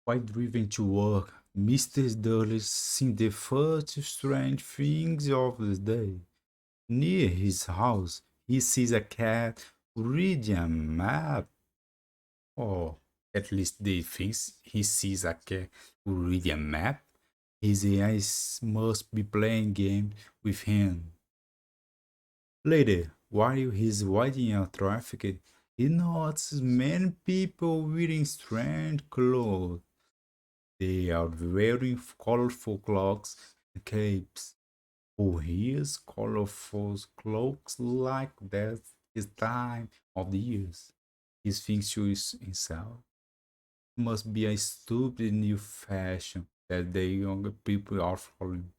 While driving to work, Mr. Dudley seen the first strange things of the day. Near his house, he sees a cat reading a map, or at least they thinks he sees a cat reading a map. His eyes must be playing games with him. Later, while he's waiting in traffic, he notices many people wearing strange clothes. They are wearing colorful cloaks and capes. Who hears colorful cloaks like that is time of the years? He thinks to himself, must be a stupid new fashion that the younger people are following.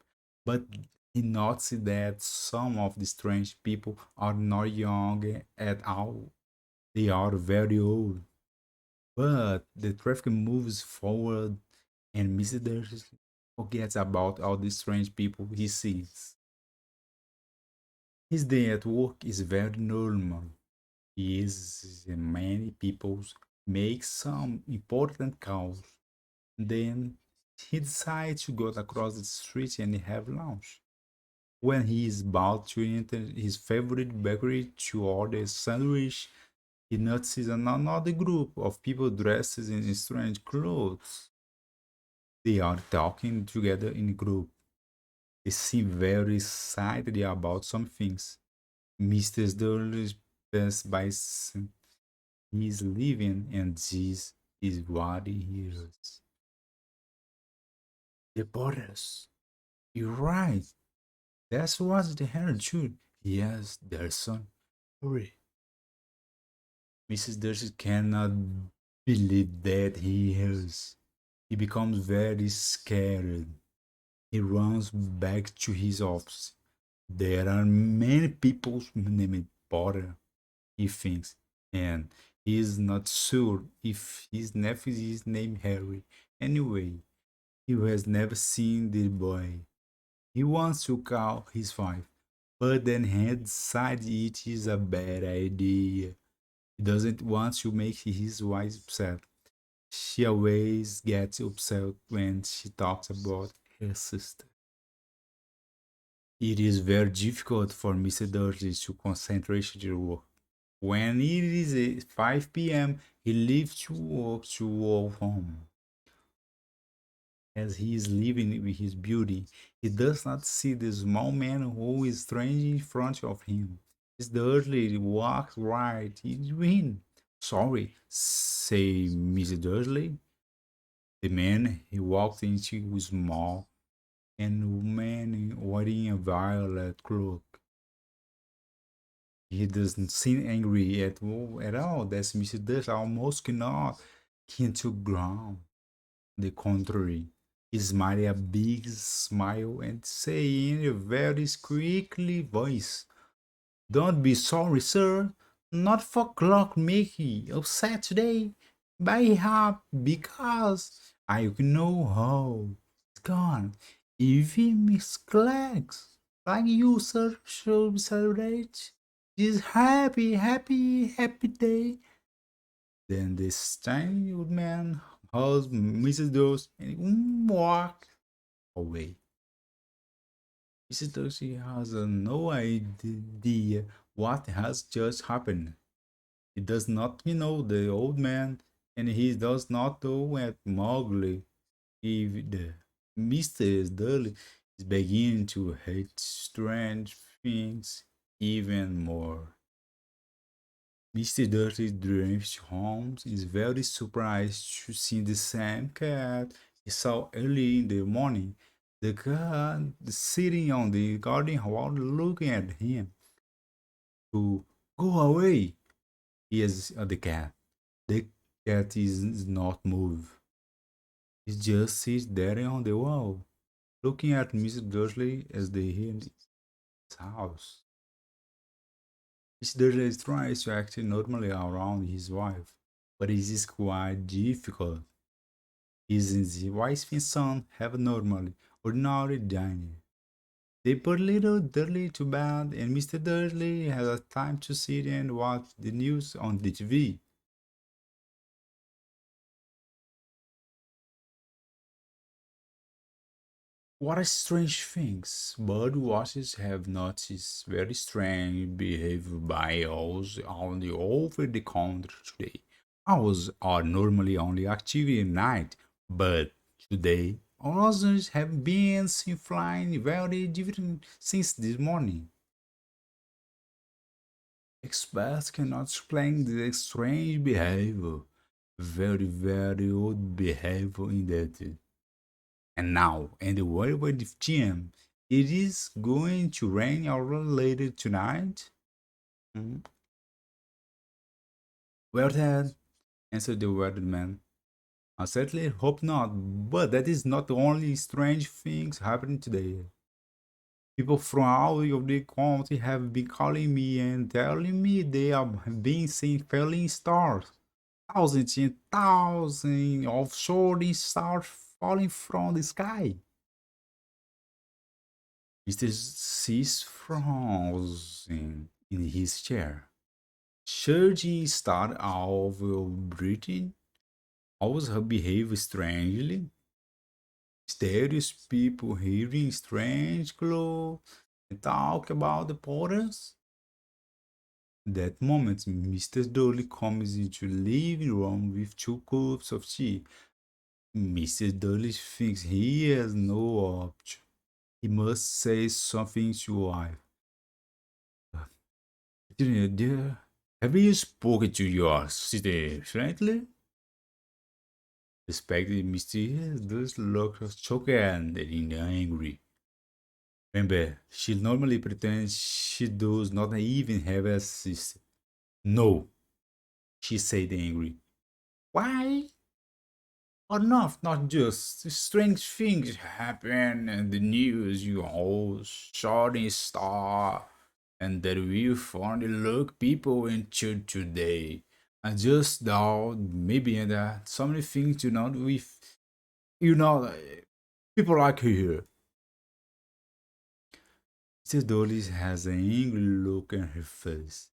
But he notes that some of the strange people are not young at all. They are very old. But the traffic moves forward and Mr. Darcy forgets about all the strange people he sees. His day at work is very normal. He is many people make some important calls. Then he decides to go across the street and have lunch. When he is about to enter his favorite bakery to order a sandwich, he notices another group of people dressed in strange clothes. They are talking together in a group. They seem very excited about some things. Mr. Dudley passed by. He is leaving, and this is what he hears. The borders. You're right. That's what the herald should. Yes, their son. Hurry. Mrs. Darcy cannot believe that he hears. He becomes very scared. He runs back to his office. There are many people named Potter, he thinks, and he is not sure if his nephew is named Harry. Anyway, he has never seen the boy. He wants to call his wife, but then he decides it is a bad idea. He doesn't want to make his wife upset. She always gets upset when she talks about her sister. It is very difficult for Mr. Dursley to concentrate to work. When it is 5 p.m., he leaves to work to walk home. As he is living with his beauty, he does not see the small man who is strange in front of him. Mr. Dursley walks right into him. Sorry, say Mr. Dursley. The man he walked into was small and man wearing a violet cloak. He doesn't seem angry at all. That's Mr. Dust almost cannot him to ground. The contrary, he smiled a big smile and say in a very squeaky voice, "Don't be sorry, sir. Not for clock make me upset today. Buy half because I know how it's gone. Even Miss Cleggs, like you, sir, should celebrate this happy day." Then this tiny old man hugs Mrs. Dawes and walks away. Mrs. Dawes has no idea what has just happened. He does not know the old man, and he does not know what Mowgli either. Mr. Dudley is beginning to hate strange things even more. Mr. Dirty drives home is very surprised to see the same cat he saw early in the morning. The cat sitting on the garden wall looking at him. To go away, he is the cat. The cat is not move. He just sits there on the wall, looking at Mr. Dursley as they hear in his house. Mr. Dursley tries to act normally around his wife, but it is quite difficult. His wife and son have a normally ordinary dinner. They put little Dudley to bed, and Mr. Dudley has a time to sit and watch the news on the TV. What a strange things. Bird watchers have noticed very strange behavior by owls on the over the country today. Owls are normally only active at night, but today others have been seen flying very different since this morning. Experts cannot explain the strange behavior. Very odd behavior indeed. And now, in the world with Jim, it is going to rain a little later tonight. Mhm. Well, then, answered the weatherman. I certainly hope not, but that is not the only strange things happening today. People from all of the country have been calling me and telling me they have been seeing falling stars. Thousands and thousands of shooting stars falling from the sky. Mr. Cis frozen in his chair. Sergi started off breathing. Always her behave strangely. Mysterious people hearing strange clothes and talk about the porters. That moment, Mr. Dolly comes into the living room with two cups of tea. Mr. Dolly thinks he has no option. He must say something to wife. Dear, have you spoken to your sister friendly? Respected Mr. Does look shocked and angry. Remember, she normally pretends she does not even have a sister. No, she said angry. Why? Or not just strange things happen in the news, you whole shooting star, and that we finally look people into today. I just thought maybe that so many things you know with you know people like here. Mrs. Dolly has an angry look on her face.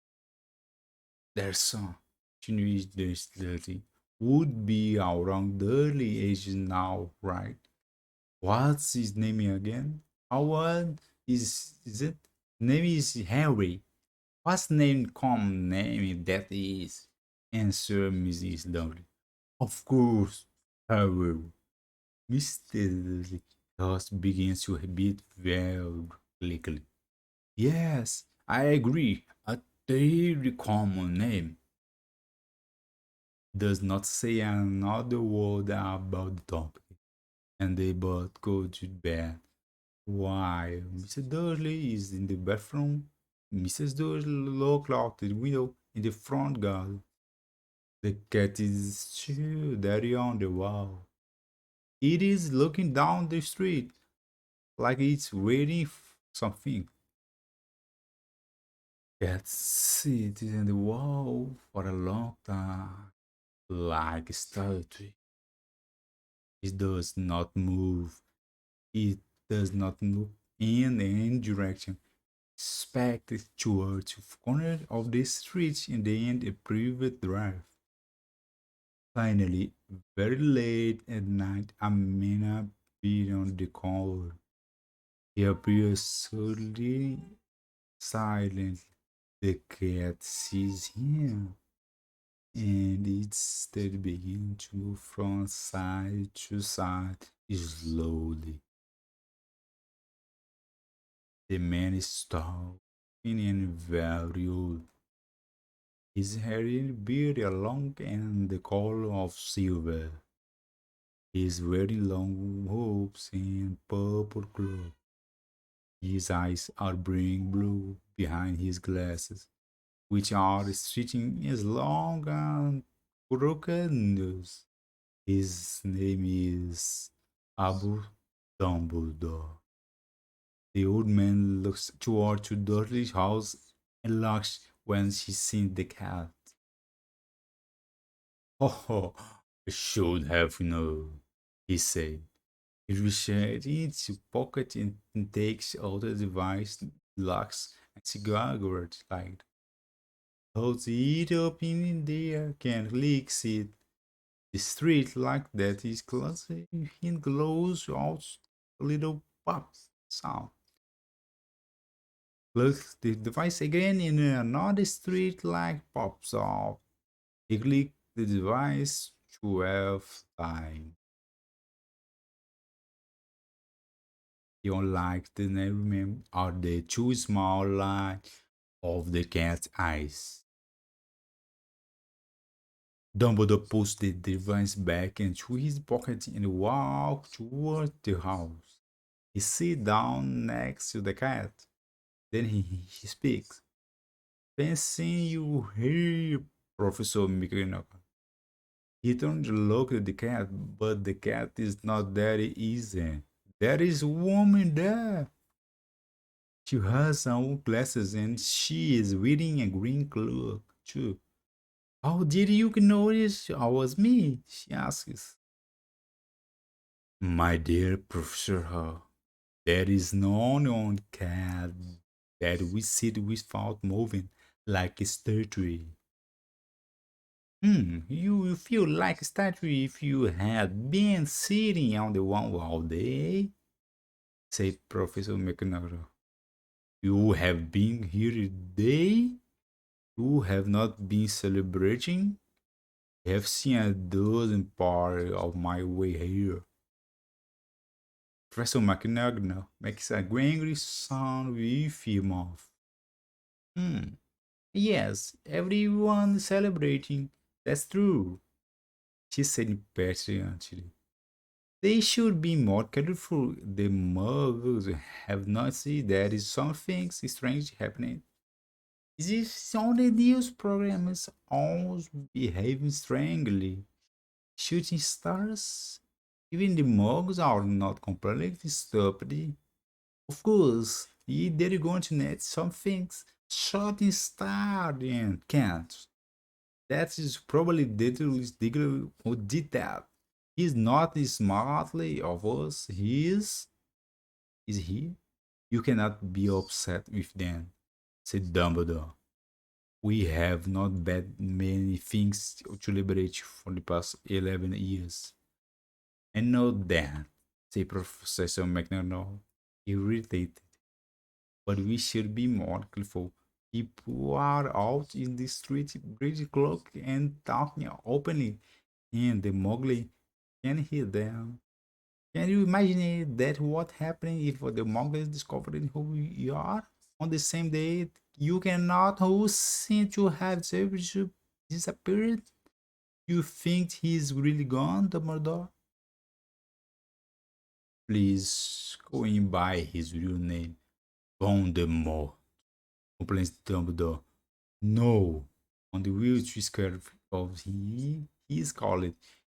Their son, she knew this dirty, would be around the early ages now, right? What's his name again? Howard is it? Name is Henry. What's name common name that is? Answer Mrs. Dudley. Of course, I will. Mr. Dudley just begins to beat very quickly. Yes, I agree. A very common name does not say another word about the topic, and they both go to bed. While Mr. Dursley is in the bathroom, Mrs. Dursley looks out the window in the front garden. The cat is still there on the wall. It is looking down the street like it's waiting for something. Cat sits in the wall for a long time, like a statue. It does not move. It does not look in any direction. Expected towards the corner of the street and then a private drive. Finally, very late at night, a man appeared on the corner. He appears suddenly silent. The cat sees him and it steady begins to move from side to side slowly. The man is tall and very old. His hair and beard are long and the color of silver. He is wearing long robes and purple clothes. His eyes are brilliant blue behind his glasses, which are stretching as long and crooked nose. His name is Abu Dumbledore. The old man looks toward to Dudley's house and laughs when he sees the cat. Oh, I should have known, he said. He reaches into his pocket and takes out the device, locks, and cigarette light. Holds it up in the air, can licks it. The street like that is close and glows out a little pop sound. Look, the device again in another street light pops off. He click the device 12 times. You like the name are the two small light of the cat's eyes. Dumbledore puts the device back into his pocket and walks toward the house. He sits down next to the cat. Then he speaks. Fancy you here, Professor McGonagall. He turned to look at the cat, but the cat is not there easy. There is a woman there. She has some glasses and she is wearing a green cloak too. How did you notice I was me? She asks. My dear Professor, there is no known cat that we sit without moving like a statue. You feel like a statue if you had been sitting on the wall all day, said Professor McNaughton. You have been here a day? You have not been celebrating? I have seen a dozen parts of my way here. Professor McNaughton makes a angry sound with your mouth. Hmm. Yes, everyone is celebrating. That's true, she said petulantly. They should be more careful. The muggles have not seen there is something strange happening. This only news program is always behaving strangely. Shooting stars? Even the muggles are not completely stupid. Of course, they're going to need some things. Shooting star and can't. That is probably Diggle who did that. He's not smartly of us. Is he? You cannot be upset with them, said Dumbledore. We have not bad many things to liberate for the past 11 years. I know that, said Professor McNamara, irritated. But we should be more careful. People are out in the street, bridge cloak and talking openly, and the Mowgli can hear them. Can you imagine that what happened if the Mongols discovered who you are on the same day? You cannot who seem to have disappeared. You think he's really gone, Dumbledore? Please going by his real name, Voldemort, complains Dumbledore. No, on the wheelchair scared of he is called.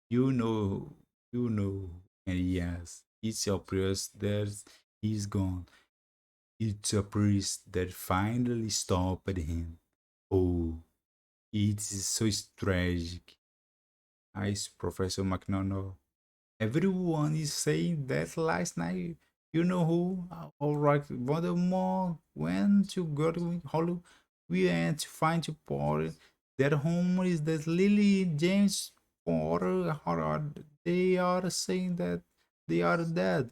You know, you know, and yes, it's obvious that he's gone. It's a priest that finally stopped him. Oh, it is so tragic. Ice Professor McNonald. Everyone is saying that last night. You know who? All right, Voldemort went to Godwin Hollow. We went to find a Potter. Their home is that Lily James Potter. They are saying that they are dead.